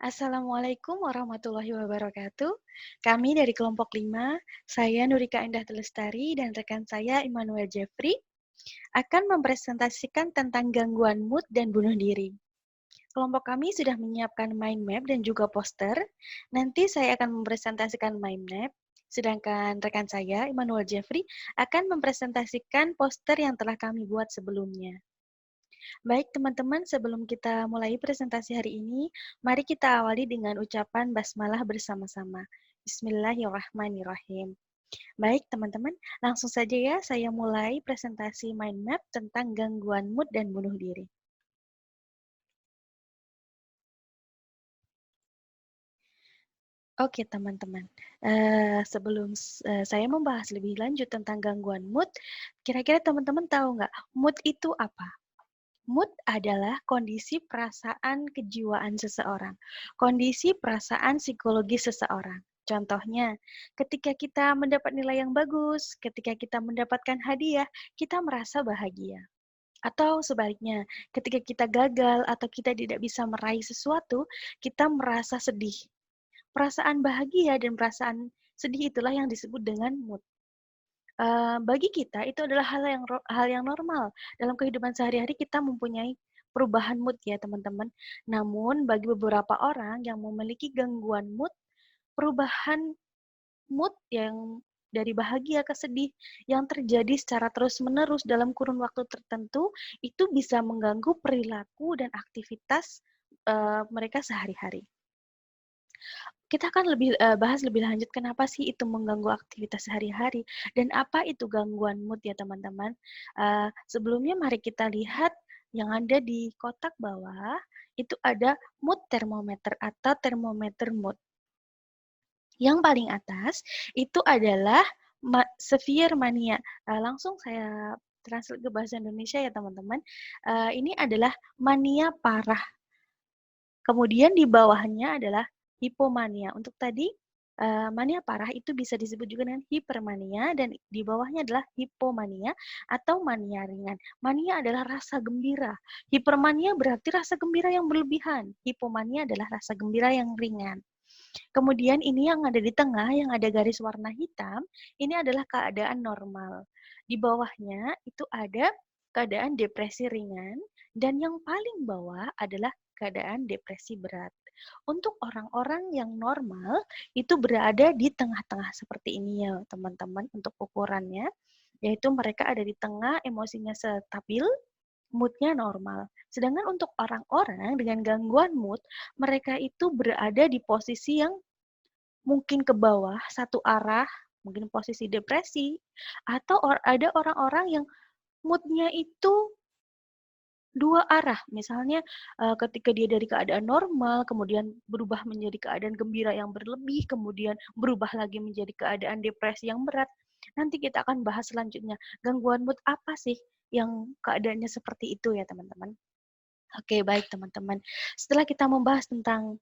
Assalamualaikum warahmatullahi wabarakatuh. Kami dari kelompok 5, saya Nurika Indah Telestari dan rekan saya Immanuel Jeffrey akan mempresentasikan tentang gangguan mood dan bunuh diri. Kelompok kami sudah menyiapkan mind map dan juga poster. Nanti saya akan mempresentasikan mind map, sedangkan rekan saya Immanuel Jeffrey akan mempresentasikan poster yang telah kami buat sebelumnya. Baik teman-teman, sebelum kita mulai presentasi hari ini, mari kita awali dengan ucapan basmalah bersama-sama. Bismillahirrahmanirrahim. Baik teman-teman, langsung saja ya saya mulai presentasi mind map tentang gangguan mood dan bunuh diri. Oke teman-teman, sebelum saya membahas lebih lanjut tentang gangguan mood, kira-kira teman-teman tahu nggak, mood itu apa? Mood adalah kondisi perasaan kejiwaan seseorang, kondisi perasaan psikologis seseorang. Contohnya, ketika kita mendapat nilai yang bagus, ketika kita mendapatkan hadiah, kita merasa bahagia. Atau sebaliknya, ketika kita gagal atau kita tidak bisa meraih sesuatu, kita merasa sedih. Perasaan bahagia dan perasaan sedih itulah yang disebut dengan mood. Bagi kita itu adalah hal yang normal. Dalam kehidupan sehari-hari kita mempunyai perubahan mood ya teman-teman. Namun bagi beberapa orang yang memiliki gangguan mood, perubahan mood yang dari bahagia ke sedih yang terjadi secara terus-menerus dalam kurun waktu tertentu itu bisa mengganggu perilaku dan aktivitas mereka sehari-hari. Kita akan bahas lebih lanjut kenapa sih itu mengganggu aktivitas sehari-hari dan apa itu gangguan mood ya teman-teman. Sebelumnya mari kita lihat yang ada di kotak bawah, itu ada mood thermometer atau termometer mood. Yang paling atas itu adalah severe mania. Langsung saya translate ke bahasa Indonesia ya teman-teman. Ini adalah mania parah. Kemudian di bawahnya adalah hipomania. Untuk tadi, mania parah itu bisa disebut juga dengan hipermania dan di bawahnya adalah hipomania atau mania ringan. Mania adalah rasa gembira. Hipermania berarti rasa gembira yang berlebihan. Hipomania adalah rasa gembira yang ringan. Kemudian ini yang ada di tengah, yang ada garis warna hitam, ini adalah keadaan normal. Di bawahnya itu ada keadaan depresi ringan, dan yang paling bawah adalah keadaan depresi berat. Untuk orang-orang yang normal, itu berada di tengah-tengah seperti ini ya teman-teman untuk ukurannya, yaitu mereka ada di tengah, emosinya stabil, mood-nya normal. Sedangkan untuk orang-orang dengan gangguan mood, mereka itu berada di posisi yang mungkin ke bawah, satu arah, mungkin posisi depresi, atau ada orang-orang yang mood-nya itu dua arah. Misalnya ketika dia dari keadaan normal, kemudian berubah menjadi keadaan gembira yang berlebih, kemudian berubah lagi menjadi keadaan depresi yang berat. Nanti kita akan bahas selanjutnya, gangguan mood apa sih yang keadaannya seperti itu ya teman-teman. Oke, baik teman-teman. Setelah kita membahas tentang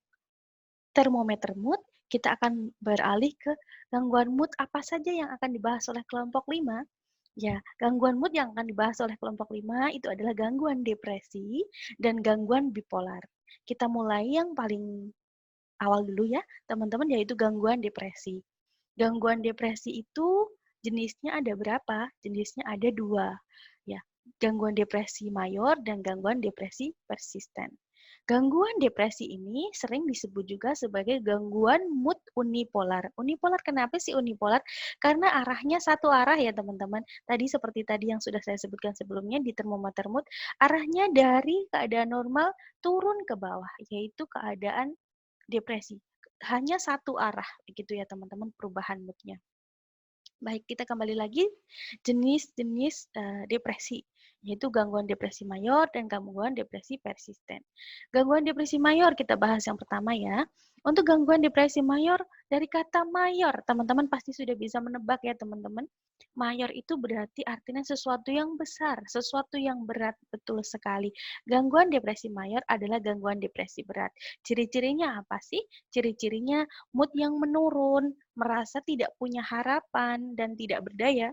termometer mood, kita akan beralih ke gangguan mood apa saja yang akan dibahas oleh kelompok 5. Ya, gangguan mood yang akan dibahas oleh kelompok 5 itu adalah gangguan depresi dan gangguan bipolar. Kita mulai yang paling awal dulu ya, teman-teman, yaitu gangguan depresi. Gangguan depresi itu jenisnya ada berapa? Jenisnya ada dua. Ya, gangguan depresi mayor dan gangguan depresi persisten. Gangguan depresi ini sering disebut juga sebagai gangguan mood unipolar. Unipolar kenapa sih unipolar? Karena arahnya satu arah ya teman-teman. Seperti tadi yang sudah saya sebutkan sebelumnya di termometer mood, arahnya dari keadaan normal turun ke bawah, yaitu keadaan depresi. Hanya satu arah, begitu ya teman-teman perubahan moodnya. Baik, kita kembali lagi jenis-jenis depresi, yaitu gangguan depresi mayor dan gangguan depresi persisten. Gangguan depresi mayor kita bahas yang pertama ya. Untuk gangguan depresi mayor, dari kata mayor, teman-teman pasti sudah bisa menebak ya teman-teman. Mayor itu berarti artinya sesuatu yang besar, sesuatu yang berat, betul sekali. Gangguan depresi mayor adalah gangguan depresi berat. Ciri-cirinya apa sih? Ciri-cirinya mood yang menurun, merasa tidak punya harapan dan tidak berdaya.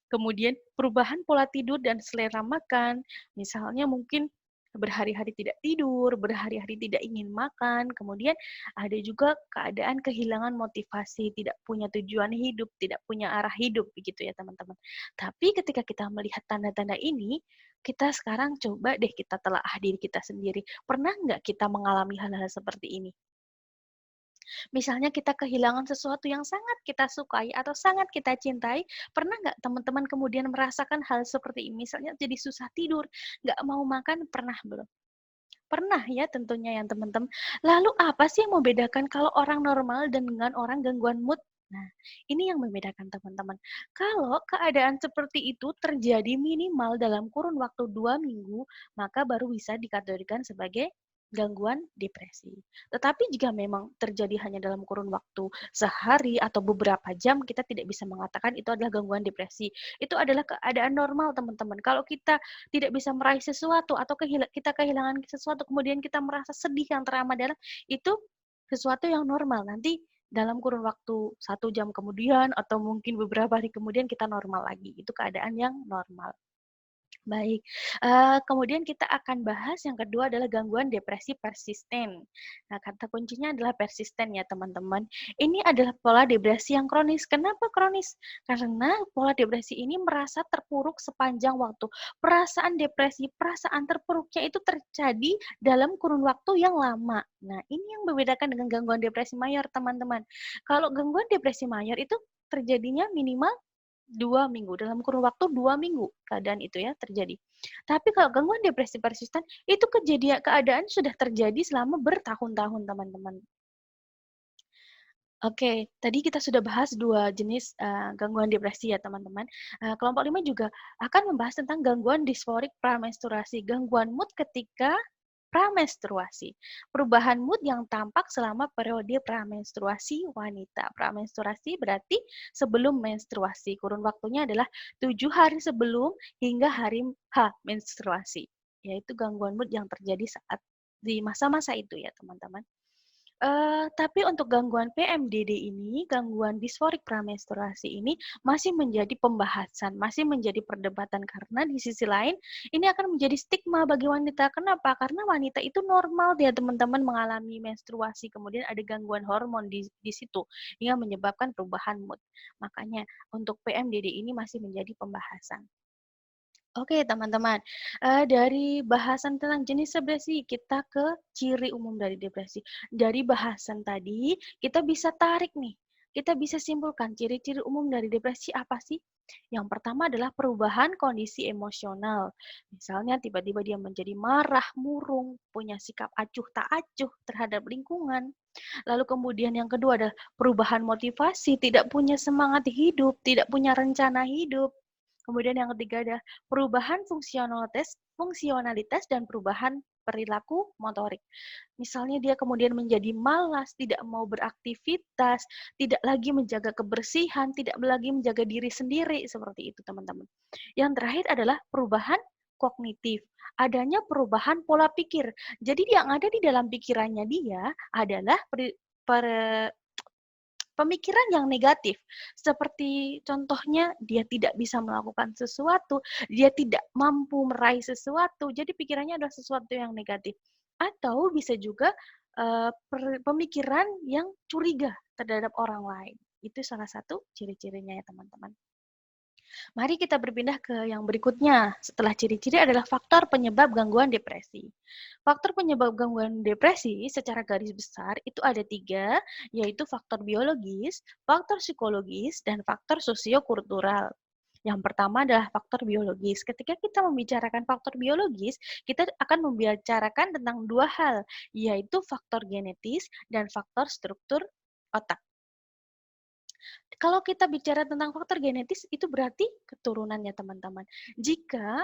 Kemudian perubahan pola tidur dan selera makan, misalnya mungkin berhari-hari tidak tidur, berhari-hari tidak ingin makan, kemudian ada juga keadaan kehilangan motivasi, tidak punya tujuan hidup, tidak punya arah hidup, begitu ya teman-teman. Tapi ketika kita melihat tanda-tanda ini, kita sekarang coba deh kita telaah diri kita sendiri. Pernah nggak kita mengalami hal-hal seperti ini? Misalnya kita kehilangan sesuatu yang sangat kita sukai atau sangat kita cintai, pernah nggak teman-teman kemudian merasakan hal seperti ini? Misalnya jadi susah tidur, nggak mau makan, pernah belum? Pernah ya tentunya ya teman-teman. Lalu apa sih yang membedakan kalau orang normal dan dengan orang gangguan mood? Nah, ini yang membedakan teman-teman. Kalau keadaan seperti itu terjadi minimal dalam kurun waktu 2 minggu, maka baru bisa dikategorikan sebagai gangguan depresi. Tetapi jika memang terjadi hanya dalam kurun waktu sehari atau beberapa jam, kita tidak bisa mengatakan itu adalah gangguan depresi. Itu adalah keadaan normal teman-teman. Kalau kita tidak bisa meraih sesuatu atau kita kehilangan sesuatu, kemudian kita merasa sedih yang teramat dalam, itu sesuatu yang normal. Nanti dalam kurun waktu 1 jam kemudian atau mungkin beberapa hari kemudian kita normal lagi. Itu keadaan yang normal. Baik, kemudian kita akan bahas yang kedua adalah gangguan depresi persisten. Nah, kata kuncinya adalah persisten ya teman-teman. Ini adalah pola depresi yang kronis. Kenapa kronis? Karena pola depresi ini merasa terpuruk sepanjang waktu. Perasaan depresi, perasaan terpuruknya itu terjadi dalam kurun waktu yang lama. Nah, ini yang membedakan dengan gangguan depresi mayor teman-teman. Kalau gangguan depresi mayor itu terjadinya minimal 2 minggu, dalam kurun waktu 2 minggu keadaan itu ya terjadi. Tapi kalau gangguan depresi persisten, itu keadaan sudah terjadi selama bertahun-tahun, teman-teman. Oke, tadi kita sudah bahas 2 jenis, gangguan depresi ya, teman-teman. Kelompok 5 juga akan membahas tentang gangguan disforik pramenstruasi, gangguan mood ketika pramenstruasi. Perubahan mood yang tampak selama periode pramenstruasi wanita. Pramenstruasi berarti sebelum menstruasi. Kurun waktunya adalah 7 hari sebelum hingga hari H menstruasi. Yaitu gangguan mood yang terjadi saat di masa-masa itu ya, teman-teman. Tapi untuk gangguan PMDD ini, gangguan disforik pramenstruasi ini masih menjadi pembahasan, masih menjadi perdebatan karena di sisi lain ini akan menjadi stigma bagi wanita. Kenapa? Karena wanita itu normal dia teman-teman mengalami menstruasi, kemudian ada gangguan hormon di situ hingga menyebabkan perubahan mood. Makanya untuk PMDD ini masih menjadi pembahasan. Oke, teman-teman, dari bahasan tentang jenis depresi, kita ke ciri umum dari depresi. Dari bahasan tadi, kita bisa tarik nih, kita bisa simpulkan ciri-ciri umum dari depresi apa sih? Yang pertama adalah perubahan kondisi emosional. Misalnya tiba-tiba dia menjadi marah, murung, punya sikap acuh tak acuh terhadap lingkungan. Lalu kemudian yang kedua adalah perubahan motivasi, tidak punya semangat hidup, tidak punya rencana hidup. Kemudian yang ketiga ada perubahan fungsionalitas dan perubahan perilaku motorik. Misalnya dia kemudian menjadi malas, tidak mau beraktivitas, tidak lagi menjaga kebersihan, tidak lagi menjaga diri sendiri, seperti itu teman-teman. Yang terakhir adalah perubahan kognitif, adanya perubahan pola pikir. Jadi yang ada di dalam pikirannya dia adalah pemikiran yang negatif, seperti contohnya dia tidak bisa melakukan sesuatu, dia tidak mampu meraih sesuatu, jadi pikirannya adalah sesuatu yang negatif. Atau bisa juga pemikiran yang curiga terhadap orang lain. Itu salah satu ciri-cirinya ya teman-teman. Mari kita berpindah ke yang berikutnya. Setelah ciri-ciri adalah faktor penyebab gangguan depresi. Faktor penyebab gangguan depresi secara garis besar itu ada 3, yaitu faktor biologis, faktor psikologis, dan faktor sosiokultural. Yang pertama adalah faktor biologis. Ketika kita membicarakan faktor biologis, kita akan membicarakan tentang 2 hal, yaitu faktor genetis dan faktor struktur otak. Kalau kita bicara tentang faktor genetis, itu berarti keturunan ya teman-teman. Jika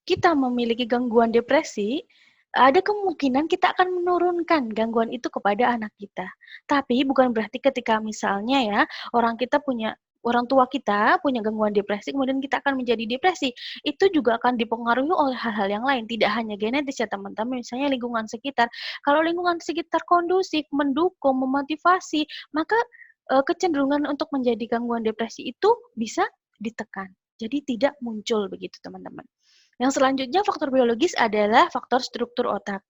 kita memiliki gangguan depresi, ada kemungkinan kita akan menurunkan gangguan itu kepada anak kita. Tapi bukan berarti ketika misalnya ya, orang tua kita punya gangguan depresi, kemudian kita akan menjadi depresi. Itu juga akan dipengaruhi oleh hal-hal yang lain, tidak hanya genetis ya teman-teman, misalnya lingkungan sekitar. Kalau lingkungan sekitar kondusif, mendukung, memotivasi, maka kecenderungan untuk menjadi gangguan depresi itu bisa ditekan. Jadi tidak muncul begitu teman-teman. Yang selanjutnya faktor biologis adalah faktor struktur otak.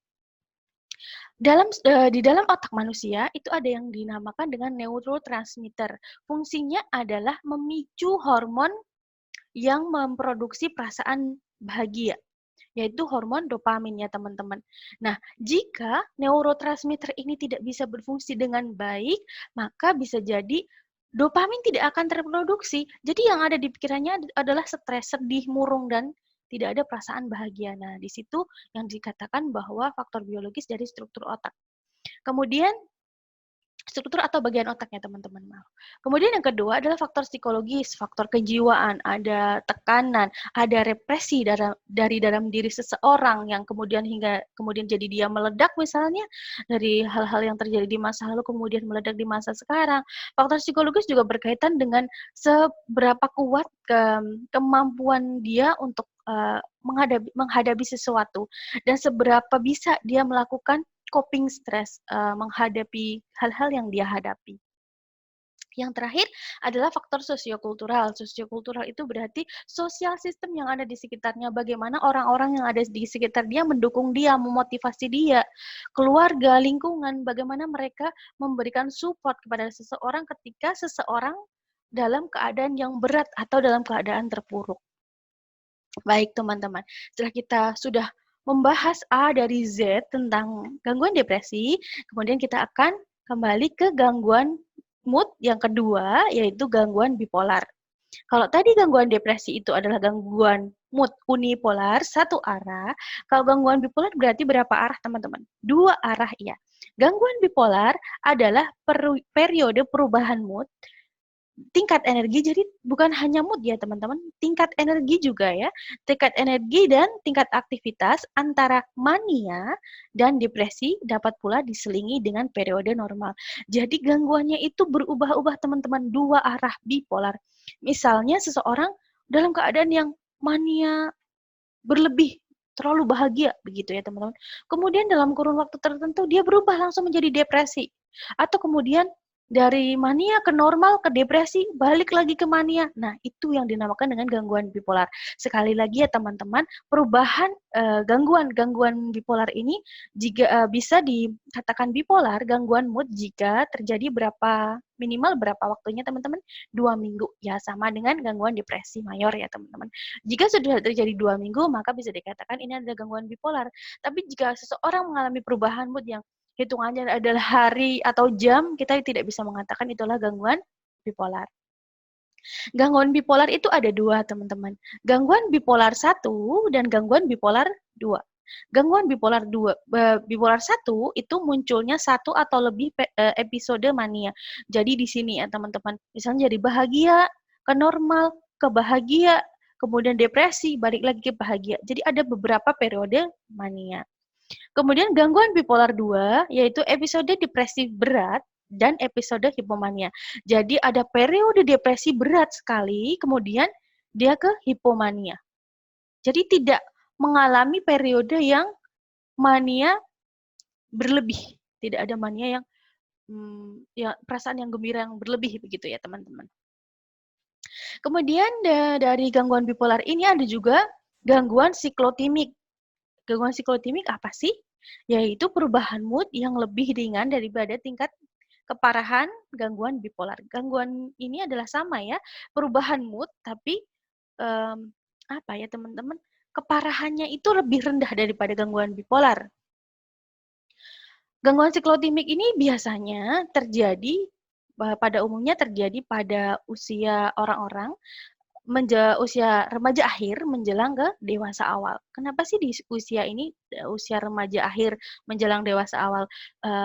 Di dalam otak manusia itu ada yang dinamakan dengan neurotransmitter. Fungsinya adalah memicu hormon yang memproduksi perasaan bahagia, yaitu hormon dopamin ya teman-teman. Nah, jika neurotransmitter ini tidak bisa berfungsi dengan baik, maka bisa jadi dopamin tidak akan terproduksi. Jadi yang ada di pikirannya adalah stres, sedih, murung, dan tidak ada perasaan bahagia. Nah, di situ yang dikatakan bahwa faktor biologis dari struktur otak. Kemudian struktur atau bagian otaknya teman-teman. Maaf. Kemudian yang kedua adalah faktor psikologis, faktor kejiwaan, ada tekanan, ada represi dari dalam diri seseorang yang kemudian hingga kemudian jadi dia meledak misalnya dari hal-hal yang terjadi di masa lalu kemudian meledak di masa sekarang. Faktor psikologis juga berkaitan dengan seberapa kuat kemampuan dia untuk menghadapi sesuatu dan seberapa bisa dia melakukan coping stress, menghadapi hal-hal yang dia hadapi. Yang terakhir adalah faktor sosiokultural. Sosiokultural itu berarti sosial sistem yang ada di sekitarnya, bagaimana orang-orang yang ada di sekitar dia mendukung dia, memotivasi dia, keluarga, lingkungan, bagaimana mereka memberikan support kepada seseorang ketika seseorang dalam keadaan yang berat atau dalam keadaan terpuruk. Baik teman-teman, setelah kita sudah membahas A dari Z tentang gangguan depresi, kemudian kita akan kembali ke gangguan mood yang kedua, yaitu gangguan bipolar. Kalau tadi gangguan depresi itu adalah gangguan mood unipolar, satu arah. Kalau gangguan bipolar berarti berapa arah teman-teman? Dua arah ya. Gangguan bipolar adalah periode perubahan mood tingkat energi, jadi bukan hanya mood ya teman-teman, tingkat energi juga ya, tingkat energi dan tingkat aktivitas antara mania dan depresi dapat pula diselingi dengan periode normal. Jadi gangguannya itu berubah-ubah teman-teman, dua arah bipolar. Misalnya seseorang dalam keadaan yang mania berlebih, terlalu bahagia begitu ya teman-teman. Kemudian dalam kurun waktu tertentu dia berubah langsung menjadi depresi. Atau kemudian dari mania ke normal ke depresi, balik lagi ke mania. Nah, itu yang dinamakan dengan gangguan bipolar. Sekali lagi ya teman-teman, perubahan gangguan bipolar ini jika bisa dikatakan bipolar, gangguan mood jika terjadi minimal berapa waktunya teman-teman? 2 minggu. Ya, sama dengan gangguan depresi mayor ya teman-teman. Jika sudah terjadi 2 minggu, maka bisa dikatakan ini adalah gangguan bipolar. Tapi jika seseorang mengalami perubahan mood yang hitungannya adalah hari atau jam, kita tidak bisa mengatakan itulah gangguan bipolar. Gangguan bipolar itu ada dua, teman-teman. Gangguan bipolar 1 dan gangguan bipolar 2. Gangguan bipolar 1 itu munculnya satu atau lebih episode mania. Jadi di sini ya teman-teman, misalnya jadi bahagia, ke normal, ke bahagia, kemudian depresi, balik lagi ke bahagia. Jadi ada beberapa periode mania. Kemudian gangguan bipolar 2 yaitu episode depresi berat dan episode hipomania. Jadi ada periode depresi berat sekali, kemudian dia ke hipomania. Jadi tidak mengalami periode yang mania berlebih. Tidak ada mania yang ya perasaan yang gembira yang berlebih begitu ya teman-teman. Kemudian dari gangguan bipolar ini ada juga gangguan siklotimik. Gangguan siklotimik apa sih? Yaitu perubahan mood yang lebih ringan daripada tingkat keparahan gangguan bipolar. Gangguan ini adalah sama ya, perubahan mood tapi apa ya teman-teman? Keparahannya itu lebih rendah daripada gangguan bipolar. Gangguan siklotimik ini biasanya pada umumnya terjadi pada usia orang-orang usia remaja akhir menjelang ke dewasa awal. Kenapa sih di usia ini, usia remaja akhir menjelang dewasa awal,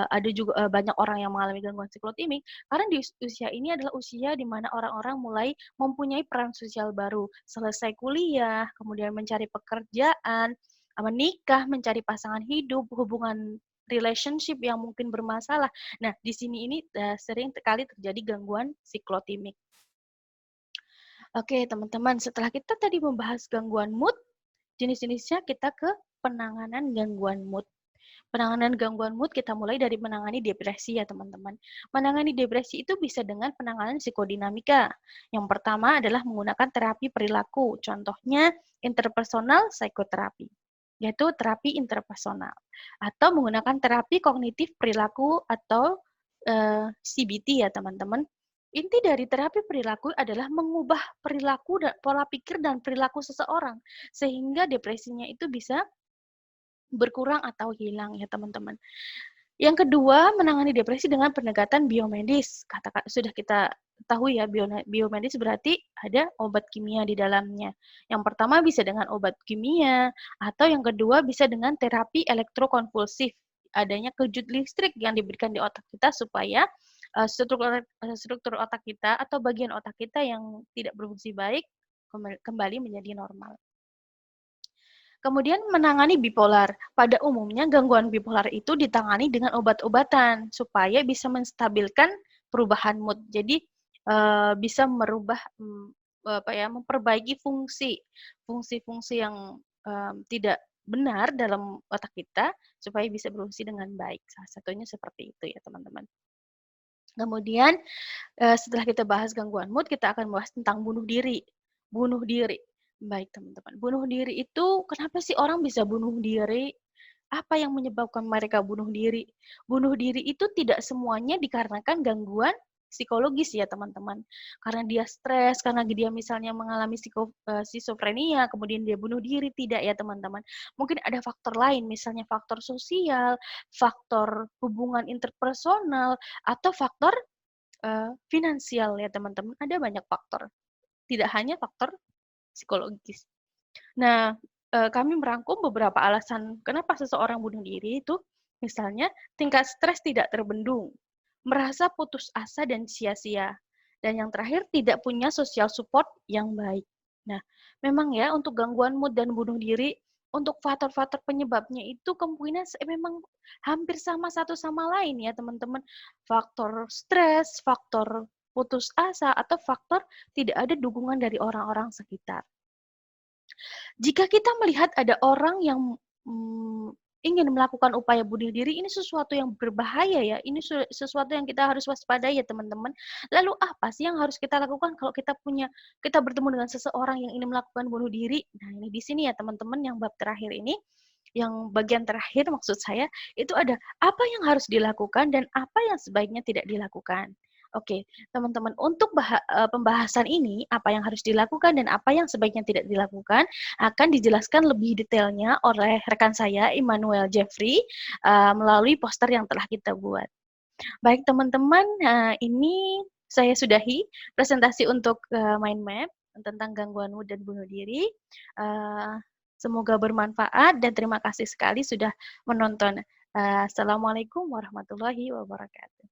ada juga banyak orang yang mengalami gangguan siklotimik? Karena di usia ini adalah usia di mana orang-orang mulai mempunyai peran sosial baru, selesai kuliah, kemudian mencari pekerjaan, menikah, mencari pasangan hidup, hubungan relationship yang mungkin bermasalah. Nah, di sini ini sering sekali terjadi gangguan siklotimik. Oke, teman-teman, setelah kita tadi membahas gangguan mood, jenis-jenisnya kita ke penanganan gangguan mood. Penanganan gangguan mood kita mulai dari menangani depresi ya teman-teman. Menangani depresi itu bisa dengan penanganan psikodinamika. Yang pertama adalah menggunakan terapi perilaku, contohnya interpersonal psikoterapi, yaitu terapi interpersonal. Atau menggunakan terapi kognitif perilaku atau CBT ya teman-teman. Inti dari terapi perilaku adalah mengubah perilaku dan pola pikir dan perilaku seseorang sehingga depresinya itu bisa berkurang atau hilang ya teman-teman. Yang kedua, menangani depresi dengan pendekatan biomedis. Sudah kita tahu ya, biomedis berarti ada obat kimia di dalamnya. Yang pertama bisa dengan obat kimia, atau yang kedua bisa dengan terapi elektrokonvulsif. Adanya kejut listrik yang diberikan di otak kita supaya struktur otak kita atau bagian otak kita yang tidak berfungsi baik kembali menjadi normal. Kemudian menangani bipolar. Pada umumnya gangguan bipolar itu ditangani dengan obat-obatan supaya bisa menstabilkan perubahan mood. Jadi bisa merubah memperbaiki fungsi-fungsi yang tidak benar dalam otak kita supaya bisa berfungsi dengan baik. Salah satunya seperti itu ya teman-teman. Kemudian setelah kita bahas gangguan mood, kita akan bahas tentang bunuh diri. Bunuh diri. Baik, teman-teman. Bunuh diri itu kenapa sih orang bisa bunuh diri? Apa yang menyebabkan mereka bunuh diri? Bunuh diri itu tidak semuanya dikarenakan gangguan psikologis ya, teman-teman. Karena dia stres, karena dia misalnya mengalami skizofrenia, kemudian dia bunuh diri, tidak ya, teman-teman. Mungkin ada faktor lain, misalnya faktor sosial, faktor hubungan interpersonal, atau faktor finansial ya teman-teman, ada banyak faktor, tidak hanya faktor psikologis. Nah, kami merangkum beberapa alasan kenapa seseorang bunuh diri itu, misalnya tingkat stres tidak terbendung, merasa putus asa dan sia-sia, dan yang terakhir tidak punya social support yang baik. Nah, memang ya untuk gangguan mood dan bunuh diri, untuk faktor-faktor penyebabnya itu kemungkinan memang hampir sama satu sama lain ya teman-teman. Faktor stres, faktor putus asa, atau faktor tidak ada dukungan dari orang-orang sekitar. Jika kita melihat ada orang yang ingin melakukan upaya bunuh diri, ini sesuatu yang berbahaya ya, ini sesuatu yang kita harus waspadai ya teman-teman. Lalu apa sih yang harus kita lakukan kalau kita bertemu dengan seseorang yang ingin melakukan bunuh diri? Nah, ini di sini ya teman-teman yang bab terakhir ini, yang bagian terakhir maksud saya, itu ada apa yang harus dilakukan dan apa yang sebaiknya tidak dilakukan. Oke, teman-teman, untuk pembahasan ini, apa yang harus dilakukan dan apa yang sebaiknya tidak dilakukan, akan dijelaskan lebih detailnya oleh rekan saya, Immanuel Jeffrey, melalui poster yang telah kita buat. Baik, teman-teman, ini saya sudahi presentasi untuk mind map tentang gangguan mood dan bunuh diri. Semoga bermanfaat dan terima kasih sekali sudah menonton. Assalamualaikum warahmatullahi wabarakatuh.